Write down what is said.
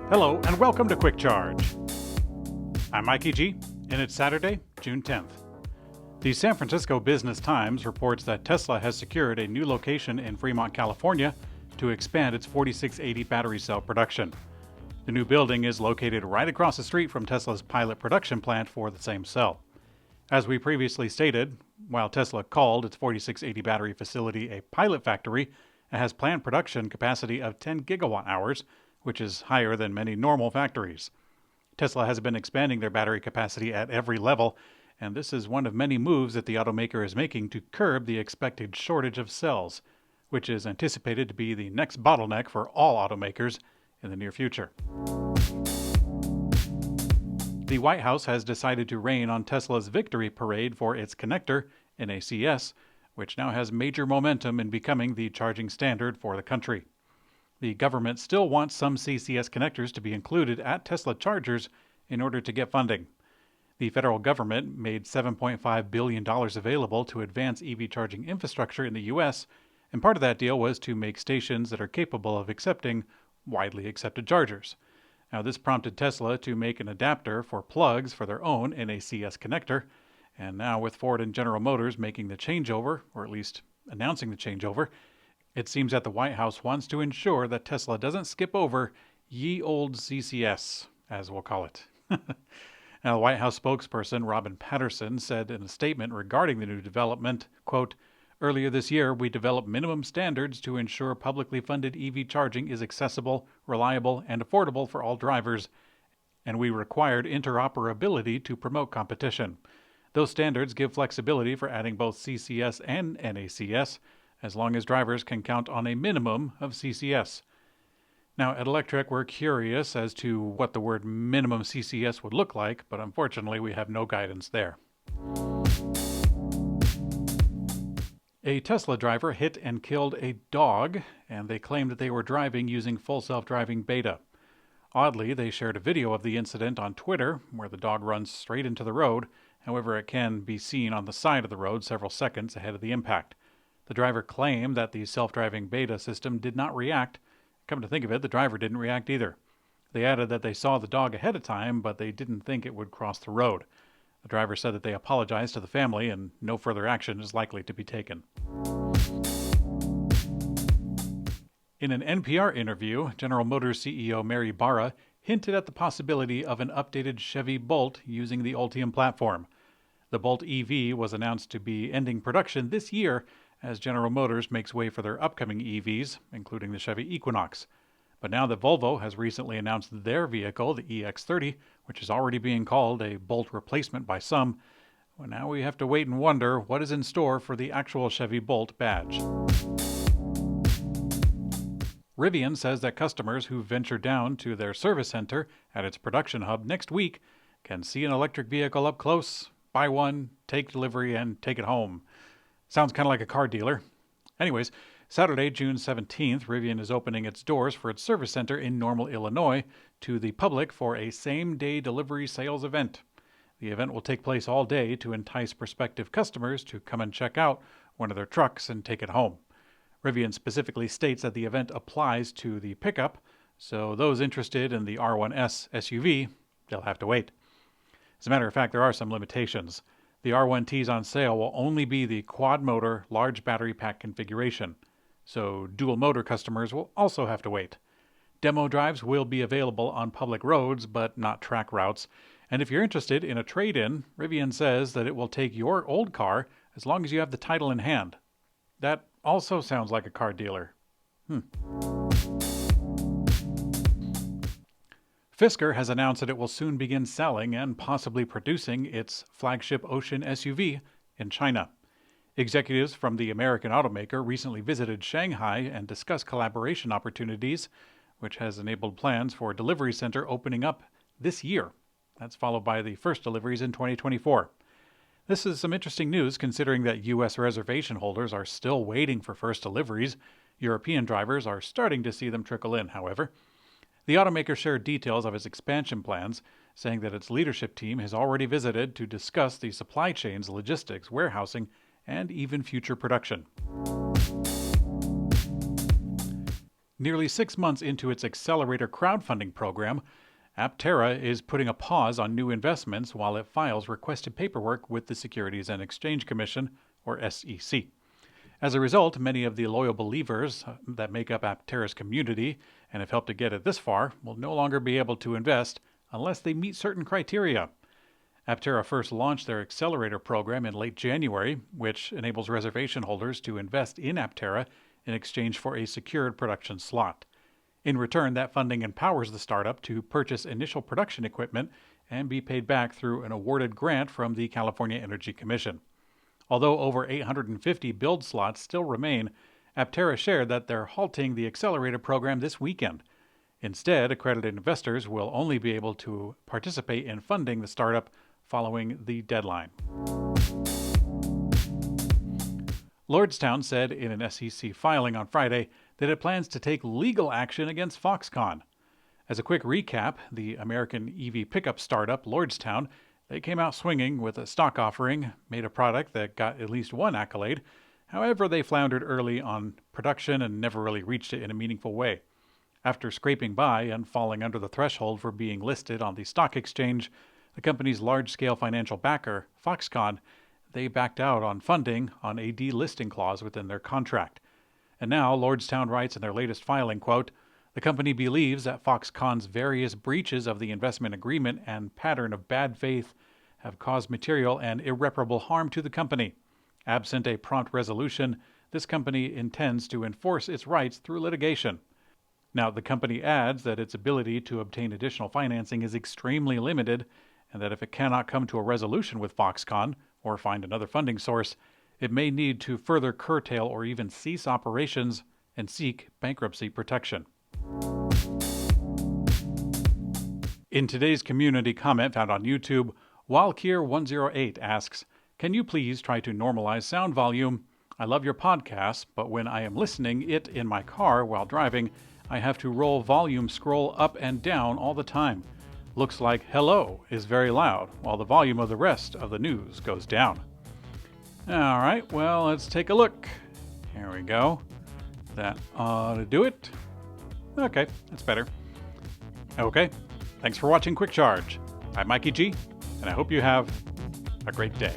Hello and welcome to Quick Charge. I'm Mikey G, and it's Saturday, June 10th. The San Francisco Business Times reports that Tesla has secured a new location in Fremont, California to expand its 4680 battery cell production. The new building is located right across the street from Tesla's pilot production plant for the same cell. As we previously stated, while Tesla called its 4680 battery facility a pilot factory, it has planned production capacity of 10 gigawatt hours, which is higher than many normal factories. Tesla has been expanding their battery capacity at every level, and this is one of many moves that the automaker is making to curb the expected shortage of cells, which is anticipated to be the next bottleneck for all automakers in the near future. The Whitehouse has decided to rain on Tesla's victory parade for its connector, NACS, which now has major momentum in becoming the charging standard for the country. The government still wants some CCS connectors to be included at Tesla chargers in order to get funding. The federal government made $7.5 billion available to advance EV charging infrastructure in the U.S., and part of that deal was to make stations that are capable of accepting widely accepted chargers. Now, this prompted Tesla to make an adapter for plugs for their own NACS connector, and now with Ford and General Motors making the changeover, or at least announcing the changeover, it seems that the White House wants to ensure that Tesla doesn't skip over ye old CCS, as we'll call it. Now, the White House spokesperson Robin Patterson said in a statement regarding the new development, quote, "Earlier this year, we developed minimum standards to ensure publicly funded EV charging is accessible, reliable, and affordable for all drivers, and we required interoperability to promote competition. Those standards give flexibility for adding both CCS and NACS, as long as drivers can count on a minimum of CCS." Now, at Electrek, we're curious as to what the word minimum CCS would look like, but unfortunately, we have no guidance there. A Tesla driver hit and killed a dog, and they claimed that they were driving using full self-driving beta. Oddly, they shared a video of the incident on Twitter, where the dog runs straight into the road. However, it can be seen on the side of the road several seconds ahead of the impact. The driver claimed that the self-driving beta system did not react. Come to think of it, the driver didn't react either. They added that they saw the dog ahead of time, but they didn't think it would cross the road. The driver said that they apologized to the family and no further action is likely to be taken. In an NPR interview, General Motors CEO Mary Barra hinted at the possibility of an updated Chevy Bolt using the Ultium platform. The Bolt EV was announced to be ending production this year as General Motors makes way for their upcoming EVs, including the Chevy Equinox. But now that Volvo has recently announced their vehicle, the EX30, which is already being called a Bolt replacement by some, well, now we have to wait and wonder what is in store for the actual Chevy Bolt badge. Rivian says that customers who venture down to their service center at its production hub next week can see an electric vehicle up close, buy one, take delivery, and take it home. Sounds kind of like a car dealer. Anyways, Saturday, June 17th, Rivian is opening its doors for its service center in Normal, Illinois, to the public for a same-day delivery sales event. The event will take place all day to entice prospective customers to come and check out one of their trucks and take it home. Rivian specifically states that the event applies to the pickup, so those interested in the R1S SUV, they'll have to wait. As a matter of fact, there are some limitations. The R1Ts on sale will only be the quad-motor, large battery pack configuration, so dual-motor customers will also have to wait. Demo drives will be available on public roads, but not track routes. And if you're interested in a trade-in, Rivian says that it will take your old car as long as you have the title in hand. That also sounds like a car dealer. Fisker has announced that it will soon begin selling and possibly producing its flagship Ocean SUV in China. Executives from the American automaker recently visited Shanghai and discussed collaboration opportunities, which has enabled plans for a delivery center opening up this year. That's followed by the first deliveries in 2024. This is some interesting news considering that U.S. reservation holders are still waiting for first deliveries. European drivers are starting to see them trickle in, however. The automaker shared details of its expansion plans, saying that its leadership team has already visited to discuss the supply chain's logistics, warehousing, and even future production. Nearly 6 months into its Accelerator crowdfunding program, Aptera is putting a pause on new investments while it files requested paperwork with the Securities and Exchange Commission, or SEC. As a result, many of the loyal believers that make up Aptera's community and have helped to get it this far will no longer be able to invest unless they meet certain criteria. Aptera first launched their Accelerator program in late January, which enables reservation holders to invest in Aptera in exchange for a secured production slot. In return, that funding empowers the startup to purchase initial production equipment and be paid back through an awarded grant from the California Energy Commission. Although over 850 build slots still remain, Aptera shared that they're halting the Accelerator program this weekend. Instead, accredited investors will only be able to participate in funding the startup following the deadline. Lordstown said in an SEC filing on Friday that it plans to take legal action against Foxconn. As a quick recap, the American EV pickup startup Lordstown, they came out swinging with a stock offering, made a product that got at least one accolade. However, they floundered early on production and never really reached it in a meaningful way. After scraping by and falling under the threshold for being listed on the stock exchange, the company's large-scale financial backer, Foxconn, they backed out on funding on a delisting clause within their contract. And now, Lordstown writes in their latest filing, quote, "The company believes that Foxconn's various breaches of the investment agreement and pattern of bad faith have caused material and irreparable harm to the company. Absent a prompt resolution, this company intends to enforce its rights through litigation." Now, the company adds that its ability to obtain additional financing is extremely limited, and that if it cannot come to a resolution with Foxconn or find another funding source, it may need to further curtail or even cease operations and seek bankruptcy protection. In today's community comment found on YouTube, Walkier108 asks, "Can you please try to normalize sound volume? I love your podcast, but when I am listening it in my car while driving, I have to roll volume scroll up and down all the time. Looks like hello is very loud, while the volume of the rest of the news goes down." All right, well, let's take a look. Here we go. That ought to do it. Okay, that's better. Okay, thanks for watching Quick Charge. I'm Mikey G, and I hope you have a great day.